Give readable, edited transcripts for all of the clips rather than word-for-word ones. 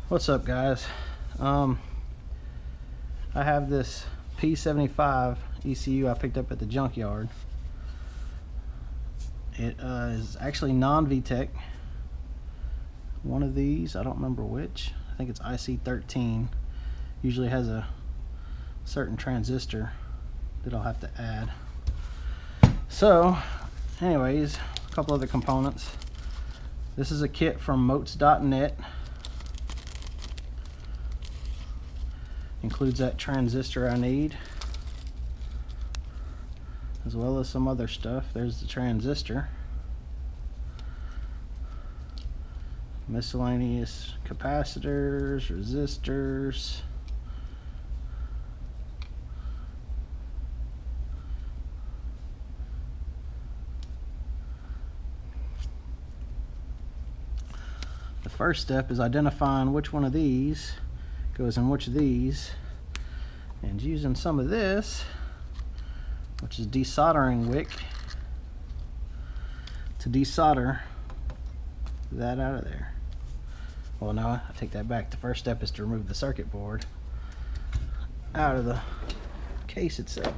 What's up, guys? I have this P75 ECU I picked up at the junkyard. It is actually non-VTEC. One of these, I don't remember which. I think it's IC13. Usually has a certain transistor that I'll have to add. So, anyways, a couple other components. This is a kit from Moates.net. Includes that transistor I need, as well as some other stuff. There's the transistor, miscellaneous capacitors, resistors, the first step is identifying which one of these goes in which of these, and using some of this, which is desoldering wick, to desolder that out of there. Well, no, I take that back. The first step is to remove the circuit board out of the case itself.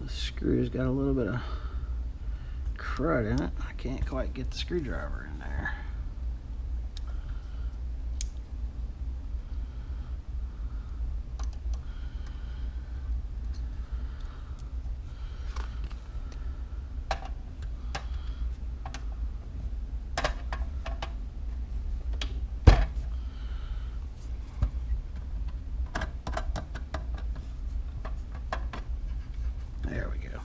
Screw's got a little bit of crud in it. I can't quite get the screwdriver in there. There we go.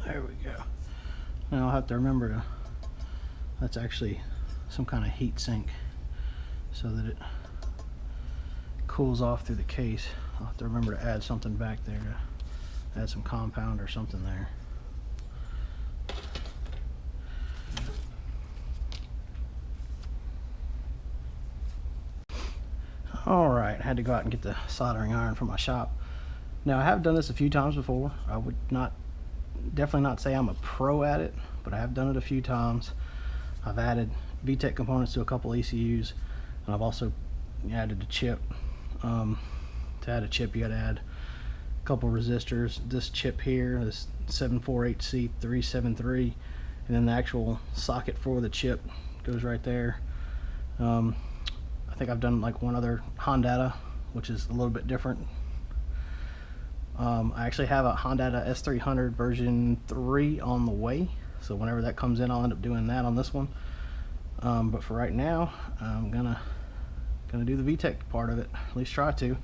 There we go. Now I'll have to remember to, that's actually some kind of heat sink so that it cools off through the case. I'll have to remember to add something back there, to add some compound or something there. Alright, I had to go out and get the soldering iron from my shop. Now I have done this a few times before. I would definitely not say I'm a pro at it, but I have done it a few times. I've added VTEC components to a couple ECUs, and I've also added a chip. To add a chip, you got to add a couple resistors. This chip here, this 748C373, and then the actual socket for the chip goes right there. I think I've done like one other Honda, which is a little bit different. I actually have a Honda S300 version 3 on the way, so whenever that comes in I'll end up doing that on this one. But for right now I'm gonna do the VTEC part of it, at least try to.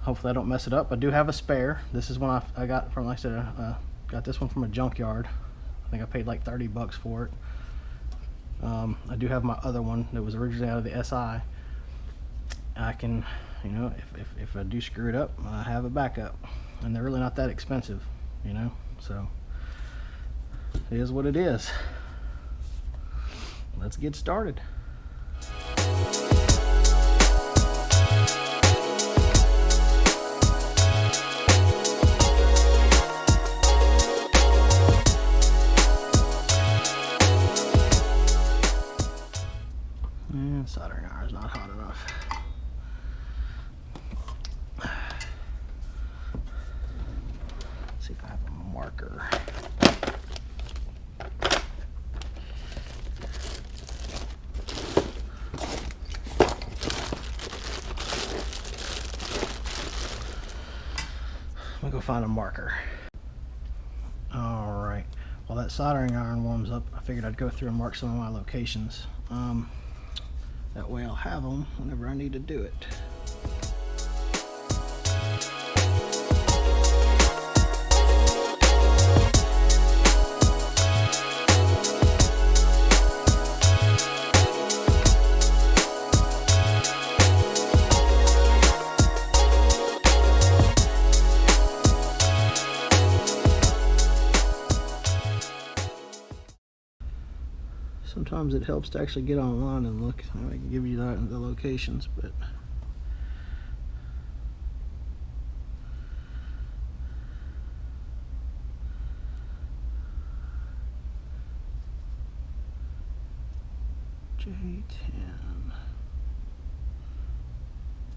Hopefully I don't mess it up. I do have a spare. This is one I got from, like I said, got this one from a junkyard. I think I paid like 30 bucks for it. I do have my other one that was originally out of the SI. I can, you know, if I do screw it up, I have a backup, and they're really not that expensive, you know, so it is what it is. Let's get started. And soldering iron is not hot enough. Let's see if I have a marker. Let me go find a marker. Alright, while that soldering iron warms up, I figured I'd go through and mark some of my locations. That way I'll have them whenever I need to do it. Sometimes it helps to actually get online and look. I can give you the locations, but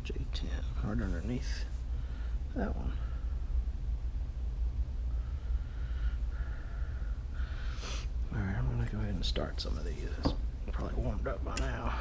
J10 right underneath that one. Alright, I'm going to go ahead and start some of these. It's probably warmed up by now.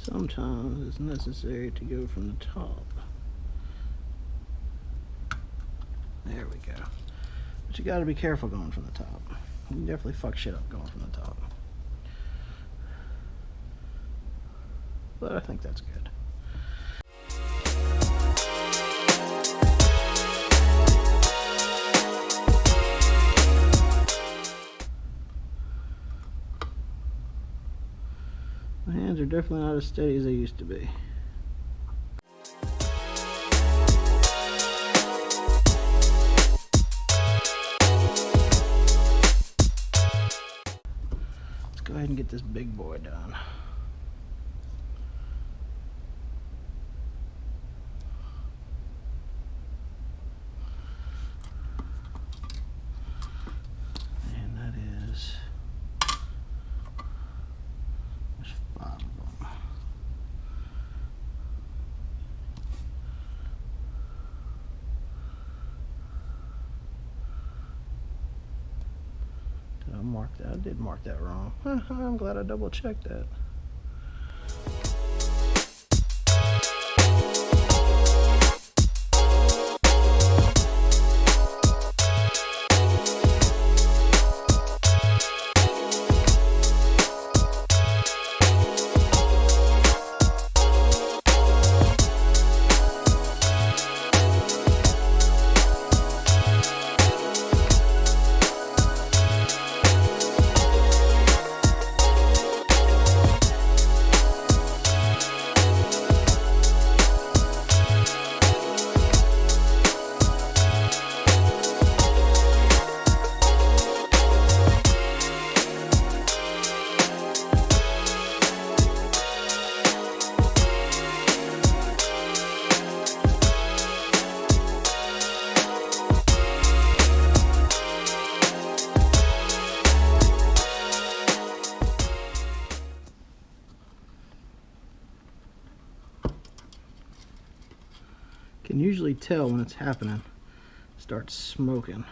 Sometimes it's necessary to go from the top. There we go. But you gotta be careful going from the top. You can definitely fuck shit up going from the top. But I think that's good. My hands are definitely not as steady as they used to be. Let's go ahead and get this big boy done. And that is... there's 5 of them. Did I mark that? I did mark that wrong. I'm glad I double checked that. can usually tell when it's happening. It starts smoking.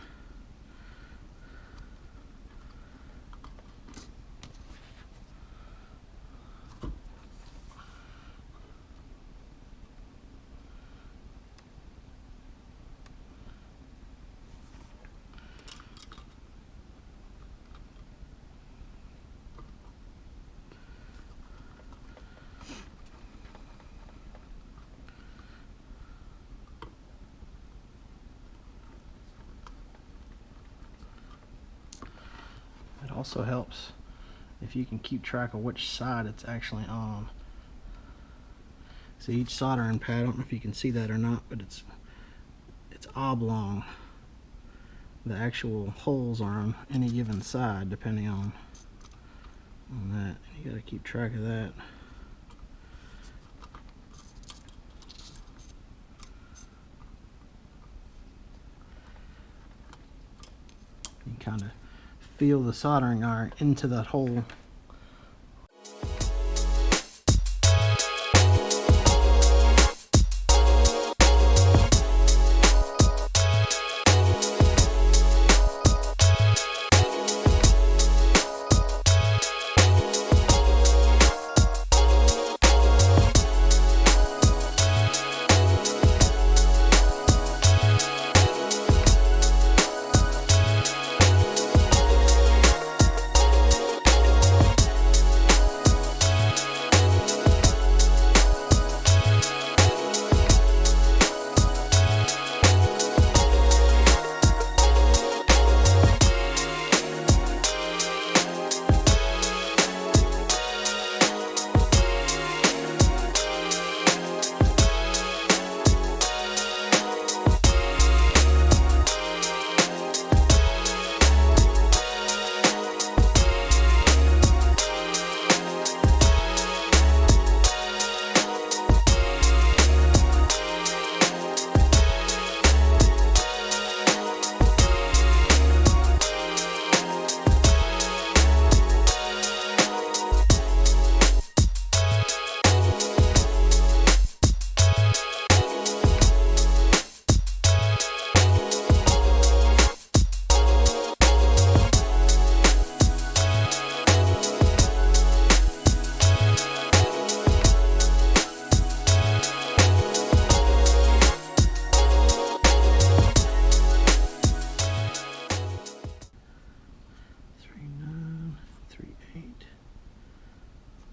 It also helps if you can keep track of which side it's actually on. See, each soldering pad, I don't know if you can see that or not, but it's oblong. The actual holes are on any given side depending on that. You gotta keep track of that. You kind of feel the soldering iron into that hole.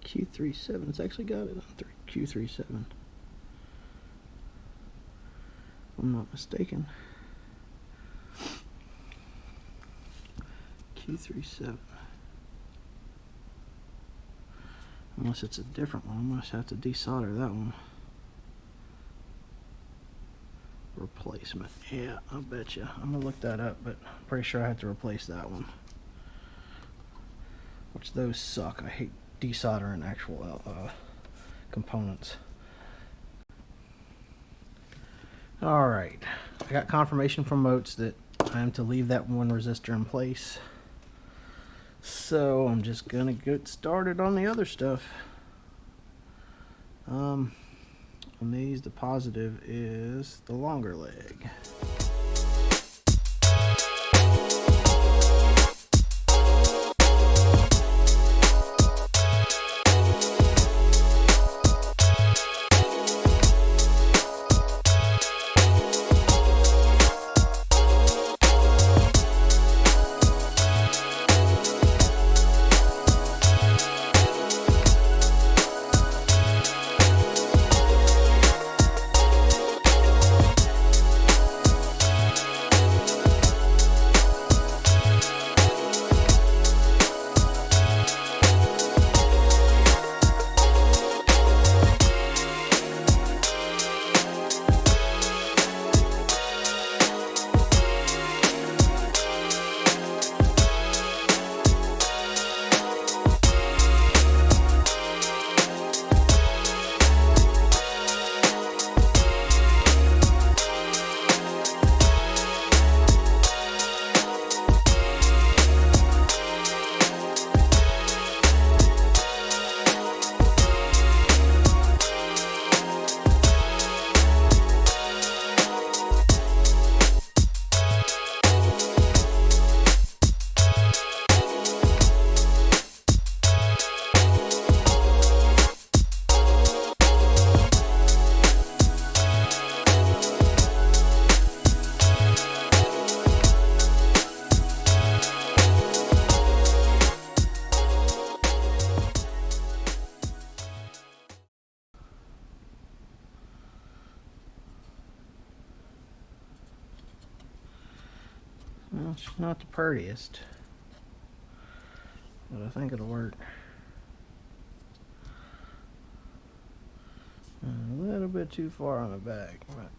Q37, it's actually got it on Q37, if I'm not mistaken. Q37. Unless it's a different one, I must have to desolder that one. Replacement, yeah, I'll bet you. I'm gonna look that up, but I'm pretty sure I have to replace that one. Which those suck. I hate desoldering actual components. Alright, I got confirmation from Moates that I am to leave that one resistor in place. So I'm just gonna get started on the other stuff. On these, the positive is the longer leg. She's not the prettiest, but I think it'll work. A little bit too far on the back, but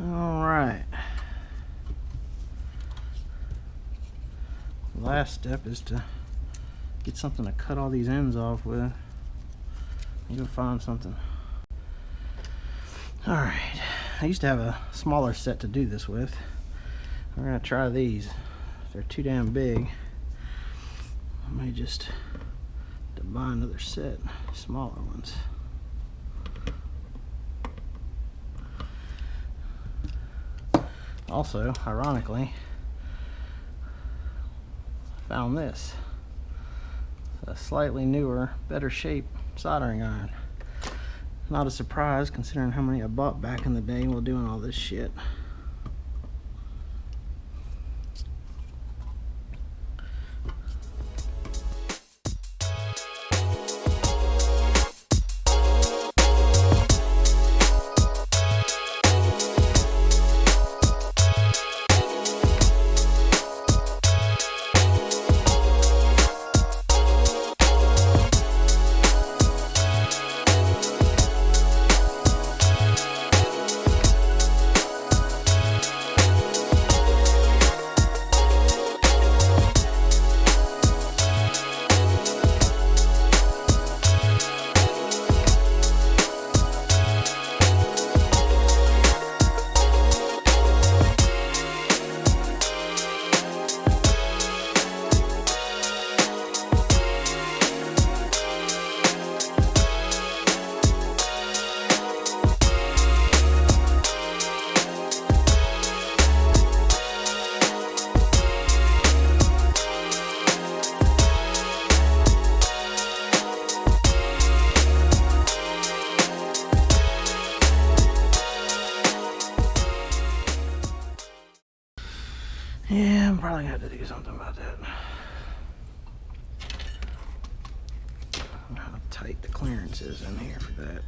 alright. Last step is to get something to cut all these ends off with. I'm gonna find something. Alright, I used to have a smaller set to do this with. We're gonna try these. If they're too damn big, I may just buy another set, smaller ones. Also, ironically, I found this. It's a slightly newer, better shape soldering iron. Not a surprise considering how many I bought back in the day while doing all this shit. Yeah, I'm probably gonna have to do something about that. I don't know how tight the clearance is in here for that.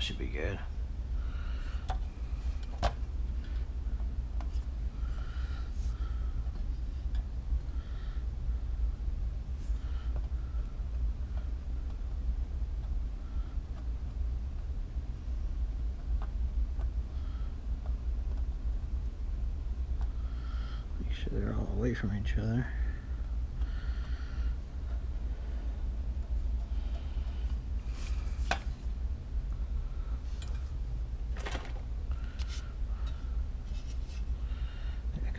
should be good. Make sure they're all away from each other.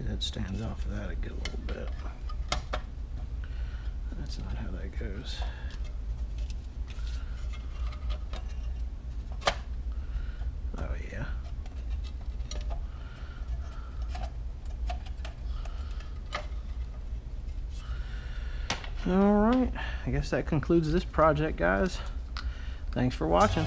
That stands off of that a good little bit. That's not how that goes. Oh yeah. All right, I guess that concludes this project, guys. Thanks for watching.